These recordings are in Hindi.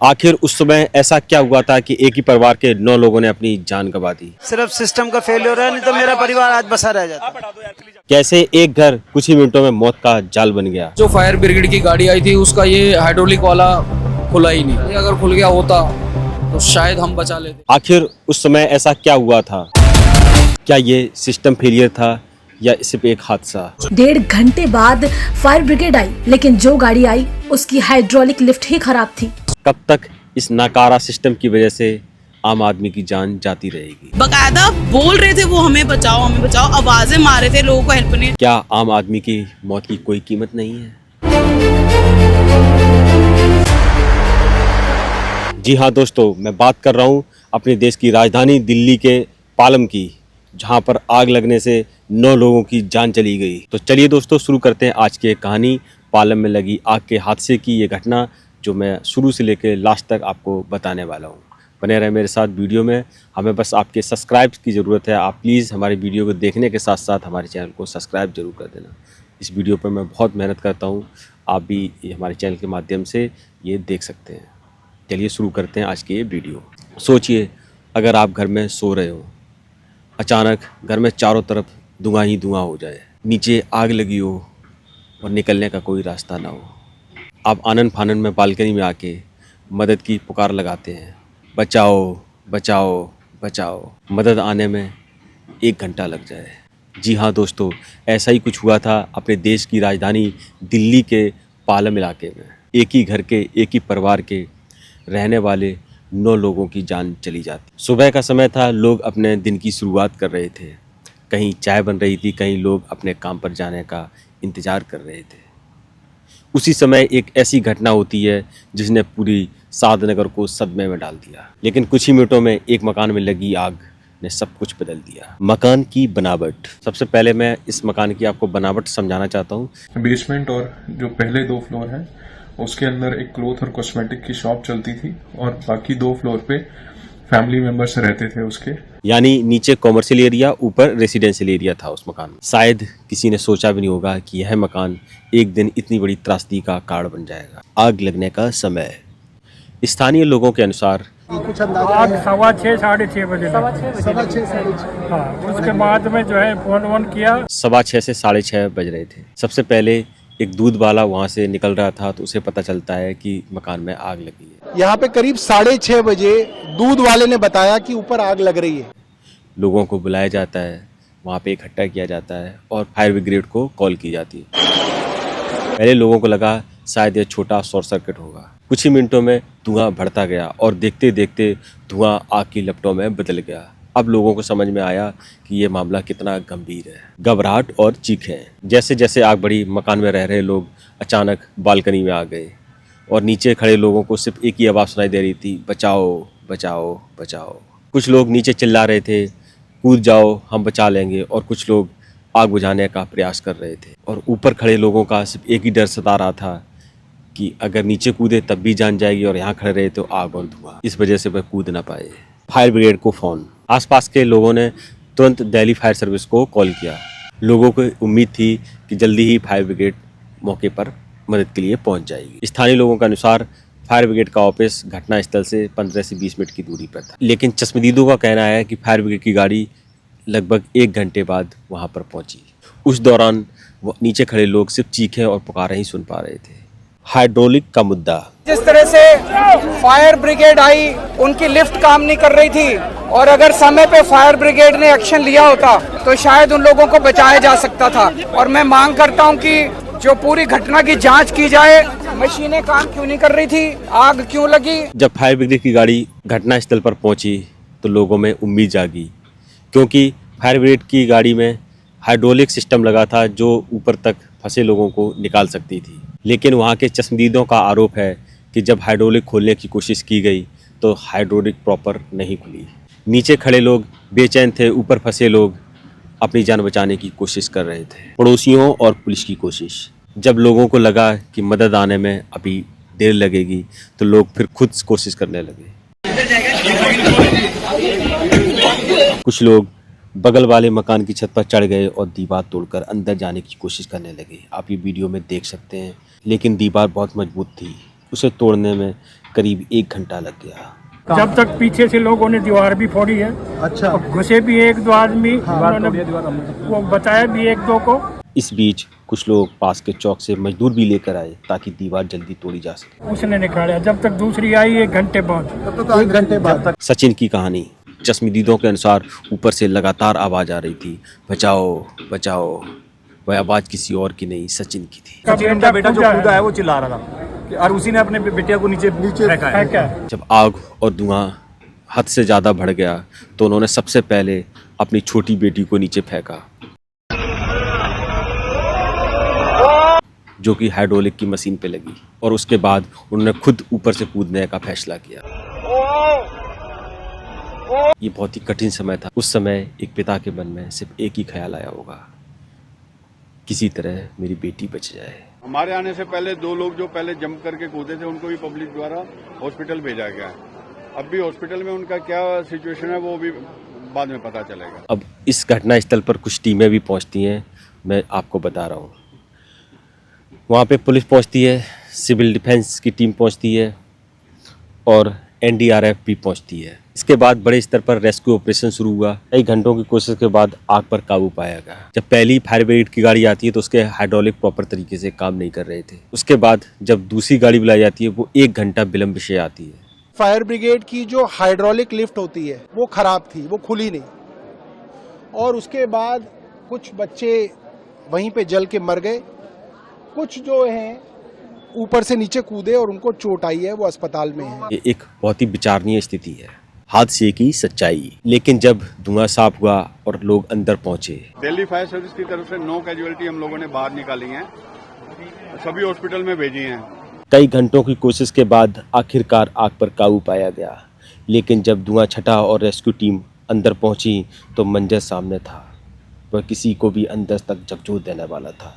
आखिर उस समय ऐसा क्या हुआ था कि एक ही परिवार के 9 लोगों ने अपनी जान गंवा दी। सिर्फ सिस्टम का फेलियर है, नहीं तो मेरा परिवार आज बसा रह जाता। कैसे एक घर कुछ ही मिनटों में मौत का जाल बन गया। जो फायर ब्रिगेड की गाड़ी आई थी उसका ये हाइड्रोलिक वाला खुला ही नहीं, अगर खुल गया होता तो शायद हम बचा लेते। आखिर उस समय ऐसा क्या हुआ था? क्या ये सिस्टम फेलियर था या सिर्फ एक हादसा? 1.5 घंटे बाद फायर ब्रिगेड आई, लेकिन जो गाड़ी आई उसकी हाइड्रोलिक लिफ्ट ही खराब थी। कब तक इस नाकारा सिस्टम की वजह से आम आदमी की जान जाती रहेगी? बकायदा बोल रहे थे वो हमें बचाओ, आवाजें मार रहे थे लोगों को हेल्प करने। क्या आम आदमी की मौत की कोई कीमत नहीं है? जी हाँ दोस्तों, मैं बात कर रहा हूँ अपने देश की राजधानी दिल्ली के पालम की, जहाँ पर आग लगने से 9 लोगों की जान चली गई। तो चलिए दोस्तों शुरू करते हैं आज की कहानी, पालम में लगी आग के हादसे की ये घटना, जो मैं शुरू से लेकर लास्ट तक आपको बताने वाला हूँ। बने रहे मेरे साथ वीडियो में। हमें बस आपके सब्सक्राइब की ज़रूरत है। आप प्लीज़ हमारे वीडियो को देखने के साथ साथ हमारे चैनल को सब्सक्राइब जरूर कर देना। इस वीडियो पर मैं बहुत मेहनत करता हूँ, आप भी हमारे चैनल के माध्यम से ये देख सकते हैं। चलिए शुरू करते हैं आज की ये वीडियो। सोचिए, अगर आप घर में सो रहे हो, अचानक घर में चारों तरफ धुआं ही धुआं हो जाए, नीचे आग लगी हो और निकलने का कोई रास्ता ना हो। आप आनन फानन में बालकनी में आके मदद की पुकार लगाते हैं, बचाओ बचाओ बचाओ। मदद आने में 1 घंटा लग जाए। जी हाँ दोस्तों, ऐसा ही कुछ हुआ था अपने देश की राजधानी दिल्ली के पालम इलाके में। एक ही घर के, एक ही परिवार के रहने वाले 9 लोगों की जान चली जाती। सुबह का समय था, लोग अपने दिन की शुरुआत कर रहे थे। कहीं चाय बन रही थी, कहीं लोग अपने काम पर जाने का इंतज़ार कर रहे थे। उसी समय एक ऐसी घटना होती है जिसने पूरी सादनगर को सदमे में डाल दिया। लेकिन कुछ ही मिनटों में एक मकान में लगी आग ने सब कुछ बदल दिया। मकान की बनावट। सबसे पहले मैं इस मकान की आपको बनावट समझाना चाहता हूँ। बेसमेंट और जो पहले 2 फ्लोर हैं उसके अंदर एक क्लोथ और कॉस्मेटिक की शॉप चलती थी और बाकी 2 फ्लोर पे फैमिली मेंबर्स रहते थे उसके। यानी नीचे कॉमर्शियल एरिया, ऊपर रेसिडेंशियल एरिया था उस मकान में। शायद किसी ने सोचा भी नहीं होगा कि यह मकान एक दिन इतनी बड़ी त्रासदी का कारण बन जाएगा। आग लगने का समय स्थानीय लोगों के अनुसार आग 6:15 साढ़े 6 बजे हाँ, उसके बाद में जो है फोन किया। 6:15 से 6:30 बज रहे थे। सबसे पहले एक दूध वाला वहाँ से निकल रहा था, तो उसे पता चलता है कि मकान में आग लगी है। यहाँ पे करीब 6:30 बजे दूध वाले ने बताया कि ऊपर आग लग रही है। लोगों को बुलाया जाता है, वहाँ पे इकट्ठा किया जाता है और फायर ब्रिगेड को कॉल की जाती है। पहले लोगों को लगा शायद यह छोटा शॉर्ट सर्किट होगा। कुछ ही मिनटों में धुआं बढ़ता गया और देखते देखते धुआं आग की लपटों में बदल गया। अब लोगों को समझ में आया कि ये मामला कितना गंभीर है। घबराहट और चीखें। जैसे जैसे आग बढ़ी, मकान में रह रहे लोग अचानक बालकनी में आ गए और नीचे खड़े लोगों को सिर्फ एक ही आवाज़ सुनाई दे रही थी, बचाओ बचाओ बचाओ। कुछ लोग नीचे चिल्ला रहे थे, कूद जाओ हम बचा लेंगे, और कुछ लोग आग बुझाने का प्रयास कर रहे थे। और ऊपर खड़े लोगों का सिर्फ एक ही डर सता रहा था कि अगर नीचे कूदे तब भी जान जाएगी, और यहाँ खड़े रहे तो आग और धुआं। इस वजह से वह कूद ना पाए। फायर ब्रिगेड को फ़ोन। आसपास के लोगों ने तुरंत दिल्ली फायर सर्विस को कॉल किया। लोगों को उम्मीद थी कि जल्दी ही फायर ब्रिगेड मौके पर मदद के लिए पहुंच जाएगी। स्थानीय लोगों के अनुसार फायर ब्रिगेड का ऑफिस घटनास्थल से 15 से 20 मिनट की दूरी पर था। लेकिन चश्मदीदों का कहना है कि फायर ब्रिगेड की गाड़ी लगभग 1 घंटे बाद वहां पर पहुंची। उस दौरान वो नीचे खड़े लोग सिर्फ चीखें और पुकारें ही सुन पा रहे थे। हाइड्रोलिक का मुद्दा। जिस तरह से फायर ब्रिगेड आई, उनकी लिफ्ट काम नहीं कर रही थी, और अगर समय पे फायर ब्रिगेड ने एक्शन लिया होता तो शायद उन लोगों को बचाया जा सकता था। और मैं मांग करता हूं कि जो पूरी घटना की जांच की जाए। मशीनें काम क्यों नहीं कर रही थी, आग क्यों लगी। जब फायर ब्रिगेड की गाड़ी घटनास्थल पर पहुंची तो लोगों में उम्मीद जागी, क्योंकि फायर ब्रिगेड की गाड़ी में हाइड्रोलिक सिस्टम लगा था जो ऊपर तक फंसे लोगों को निकाल सकती थी। लेकिन वहाँ के चश्मदीदों का आरोप है कि जब हाइड्रोलिक खोलने की कोशिश की गई तो हाइड्रोलिक प्रॉपर नहीं खुली। नीचे खड़े लोग बेचैन थे, ऊपर फंसे लोग अपनी जान बचाने की कोशिश कर रहे थे। पड़ोसियों और पुलिस की कोशिश। जब लोगों को लगा कि मदद आने में अभी देर लगेगी तो लोग फिर खुद कोशिश करने लगे। कुछ लोग बगल वाले मकान की छत पर चढ़ गए और दीवार तोड़कर अंदर जाने की कोशिश करने लगे। आप ये वीडियो में देख सकते हैं। लेकिन दीवार बहुत मजबूत थी, उसे तोड़ने में करीब 1 घंटा लग गया। जब तक पीछे से लोगों ने दीवार भी फोड़ी है। अच्छा। और घुसे भी एक दो आदमी, उन्होंने वो बताया भी एक दो को। इस बीच कुछ लोग पास के चौक से मजदूर भी लेकर आए ताकि दीवार जल्दी तोड़ी जा सके। उसने निकाला, जब तक दूसरी आई 1 घंटे बाद। 1 घंटे बाद। सचिन की कहानी। चश्मदीदों के अनुसार ऊपर से लगातार आवाज आ रही थी, बचाओ बचाओ। वह आवाज किसी और की नहीं, सचिन की थी। सचिन का बेटा जो कूदा है वो चिल्ला रहा था और उसी ने अपने बेटिया को नीचे फेंका है। जब आग और धुआं हद से ज्यादा बढ़ गया तो उन्होंने सबसे पहले अपनी छोटी बेटी को नीचे फेंका, जो कि हाइड्रोलिक की मशीन पे लगी, और उसके बाद उन्होंने खुद ऊपर से कूदने का फैसला किया। ये बहुत ही कठिन समय था। उस समय एक पिता के मन में सिर्फ एक ही ख्याल आया होगा, किसी तरह मेरी बेटी बच जाए। हमारे आने से पहले 2 लोग जो पहले जंप करके कूदे थे उनको भी पब्लिक द्वारा हॉस्पिटल भेजा गया है। अब भी हॉस्पिटल में उनका क्या सिचुएशन है वो भी बाद में पता चलेगा। अब इस घटना स्थल पर कुछ टीमें भी पहुंचती हैं, मैं आपको बता रहा हूँ। वहाँ पे पुलिस पहुंचती है, सिविल डिफेंस की टीम पहुंचती है और NDRF भी पहुंचती है। इसके बाद बड़े स्तर पर रेस्क्यू ऑपरेशन शुरू हुआ। कई घंटों की कोशिश के बाद आग पर काबू पाया गया। जब पहली फायर ब्रिगेड की गाड़ी आती है तो उसके हाइड्रोलिक प्रॉपर तरीके से काम नहीं कर रहे थे। उसके बाद जब दूसरी गाड़ी बुलाई जाती है वो 1 घंटा विलंब से आती है। फायर ब्रिगेड की जो हाइड्रोलिक लिफ्ट होती है वो खराब थी, वो खुली नहीं, और उसके बाद कुछ बच्चे वहीं पे जल के मर गए। कुछ जो हैं ऊपर से नीचे कूदे और उनको चोट आई है, वो अस्पताल में है। ये एक बहुत ही विचारणीय स्थिति है, हादसे की सच्चाई। लेकिन जब धुआं साफ हुआ और लोग अंदर पहुंचे, दिल्ली फायर सर्विस की तरफ से 9 कैजुअलिटी हम लोगों ने बाहर निकाली हैं, सभी हॉस्पिटल में भेजी हैं। कई घंटों की कोशिश के बाद आखिरकार आग पर काबू पाया गया। लेकिन जब धुआं छटा और रेस्क्यू टीम अंदर पहुंची तो मंजर सामने था, वह किसी को भी अंदर तक झकझोर देने वाला था।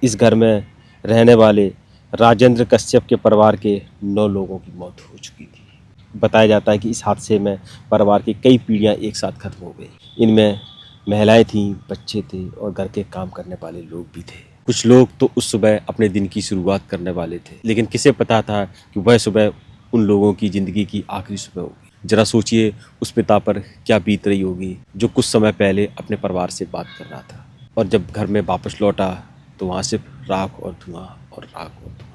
इस घर में रहने वाले राजेंद्र कश्यप के परिवार के 9 लोगों की मौत हो चुकी थी। बताया जाता है कि इस हादसे में परिवार की कई पीढ़ियां एक साथ खत्म हो गई। इनमें महिलाएं थीं, बच्चे थे और घर के काम करने वाले लोग भी थे। कुछ लोग तो उस सुबह अपने दिन की शुरुआत करने वाले थे, लेकिन किसे पता था कि वह सुबह उन लोगों की ज़िंदगी की आखिरी सुबह होगी। जरा सोचिए उस पिता पर क्या बीत रही होगी जो कुछ समय पहले अपने परिवार से बात कर रहा था, और जब घर में वापस लौटा तो वहाँ सिर्फ राख और धुआं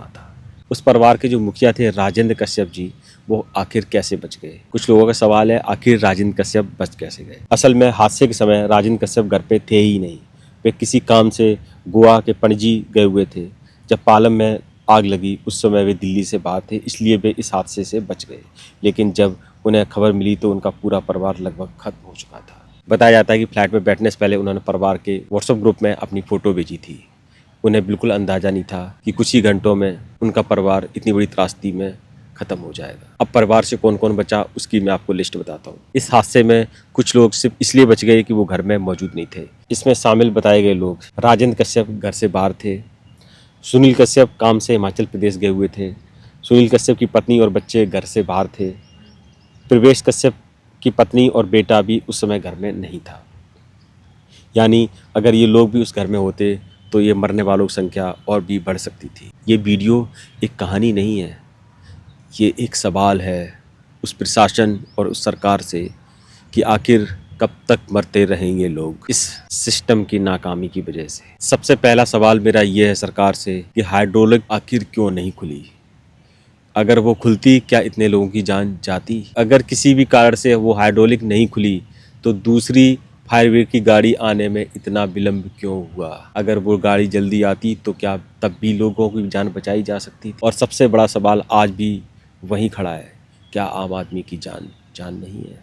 था। उस परिवार के जो मुखिया थे राजेंद्र कश्यप जी, वो आखिर कैसे बच गए? कुछ लोगों का सवाल है, आखिर राजेंद्र कश्यप बच कैसे गए? असल में हादसे के समय राजेंद्र कश्यप घर पे थे ही नहीं। वे किसी काम से गोवा के पणजी गए हुए थे। जब पालम में आग लगी उस समय वे दिल्ली से बाहर थे, इसलिए वे इस हादसे से बच गए। लेकिन जब उन्हें खबर मिली तो उनका पूरा परिवार लगभग खत्म हो चुका था। बताया जाता है कि फ्लैट में बैठने से पहले उन्होंने परिवार के व्हाट्सएप ग्रुप में अपनी फ़ोटो भेजी थी। उन्हें बिल्कुल अंदाज़ा नहीं था कि कुछ ही घंटों में उनका परिवार इतनी बड़ी त्रासदी में ख़त्म हो जाएगा। अब परिवार से कौन कौन बचा उसकी मैं आपको लिस्ट बताता हूँ। इस हादसे में कुछ लोग सिर्फ इसलिए बच गए कि वो घर में मौजूद नहीं थे। इसमें शामिल बताए गए लोग: राजेंद्र कश्यप घर से बाहर थे, सुनील कश्यप काम से हिमाचल प्रदेश गए हुए थे, सुनील कश्यप की पत्नी और बच्चे घर से बाहर थे, प्रवेश कश्यप की पत्नी और बेटा भी उस समय घर में नहीं था। यानी अगर ये लोग भी उस घर में होते तो ये मरने वालों की संख्या और भी बढ़ सकती थी। ये वीडियो एक कहानी नहीं है, ये एक सवाल है उस प्रशासन और उस सरकार से कि आखिर कब तक मरते रहेंगे लोग इस सिस्टम की नाकामी की वजह से। सबसे पहला सवाल मेरा ये है सरकार से कि हाइड्रोलिक आखिर क्यों नहीं खुली? अगर वो खुलती क्या इतने लोगों की जान जाती? अगर किसी भी कारण से वो हाइड्रोलिक नहीं खुली तो दूसरी फायर ब्रिगेड की गाड़ी आने में इतना विलंब क्यों हुआ? अगर वो गाड़ी जल्दी आती तो क्या तब भी लोगों की जान बचाई जा सकती? और सबसे बड़ा सवाल आज भी वहीं खड़ा है, क्या आम आदमी की जान नहीं है?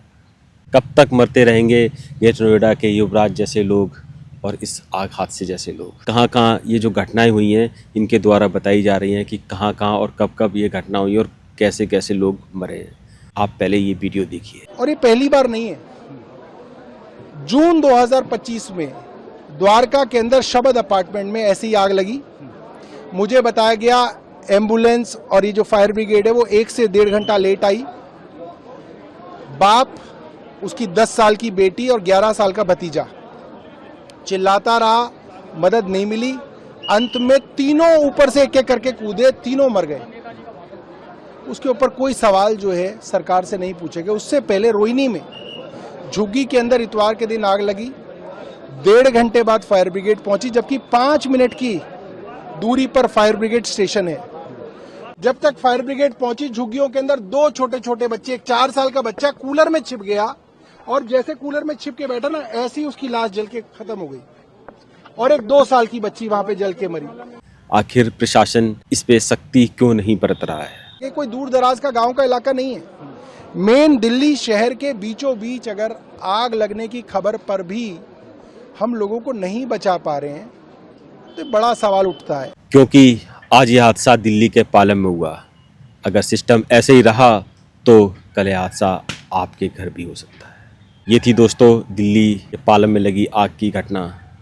कब तक मरते रहेंगे ग्रेटर नोएडा के युवराज जैसे लोग और इस आग हादसे जैसे लोग? कहाँ कहाँ ये जो घटनाएं हुई हैं इनके द्वारा बताई जा रही हैं कि कहाँ कहाँ और कब कब ये घटना हुई और कैसे कैसे लोग मरे हैं। आप पहले ये वीडियो देखिए। और ये पहली बार नहीं है। जून 2025 में द्वारका के अंदर शबद अपार्टमेंट में ऐसी आग लगी। मुझे बताया गया एम्बुलेंस और ये जो फायर ब्रिगेड है वो 1 से 1.5 घंटा लेट आई। बाप, उसकी 10 साल की बेटी और 11 साल का भतीजा चिल्लाता रहा, मदद नहीं मिली। अंत में तीनों ऊपर से एक एक करके कूदे, तीनों मर गए। उसके ऊपर कोई सवाल जो है सरकार से नहीं पूछे गए। उससे पहले रोहिणी में झुग्गी के अंदर इतवार के दिन आग लगी, 1.5 घंटे बाद फायर ब्रिगेड पहुंची, जबकि 5 मिनट की दूरी पर फायर ब्रिगेड स्टेशन है। जब तक फायर ब्रिगेड पहुंची, झुग्गियों के अंदर 2 छोटे छोटे बच्चे, एक 4 साल का बच्चा कूलर में छिप गया और जैसे कूलर में छिप के बैठा ना, ऐसे ही उसकी लाश जल के खत्म हो गई और एक 2 साल की बच्ची वहां पे जल के मरी। आखिर प्रशासन इस पे सख्ती क्यों नहीं बरत रहा है? ये कोई दूर दराज का गांव का इलाका नहीं है। मेन दिल्ली शहर के बीचों बीच अगर आग लगने की खबर पर भी हम लोगों को नहीं बचा पा रहे हैं तो बड़ा सवाल उठता है। क्योंकि आज यह हादसा दिल्ली के पालम में हुआ। अगर सिस्टम ऐसे ही रहा तो कल यह हादसा आपके घर भी हो सकता है। ये थी दोस्तों दिल्ली के पालम में लगी आग की घटना।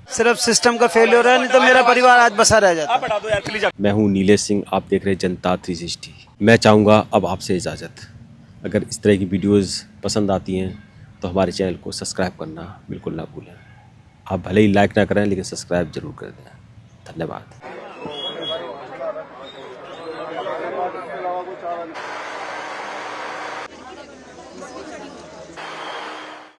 सिर्फ सिस्टम का फेलियर है, नहीं तो मेरा परिवार आज बसा रह जाता। मैं हूँ नीलेश सिंह, आप देख रहे हैं जनता 360। मैं चाहूँगा अब आपसे इजाज़त। अगर इस तरह की वीडियोज़ पसंद आती हैं तो हमारे चैनल को सब्सक्राइब करना बिल्कुल ना भूलें। आप भले ही लाइक ना करें लेकिन सब्सक्राइब जरूर कर दें। धन्यवाद।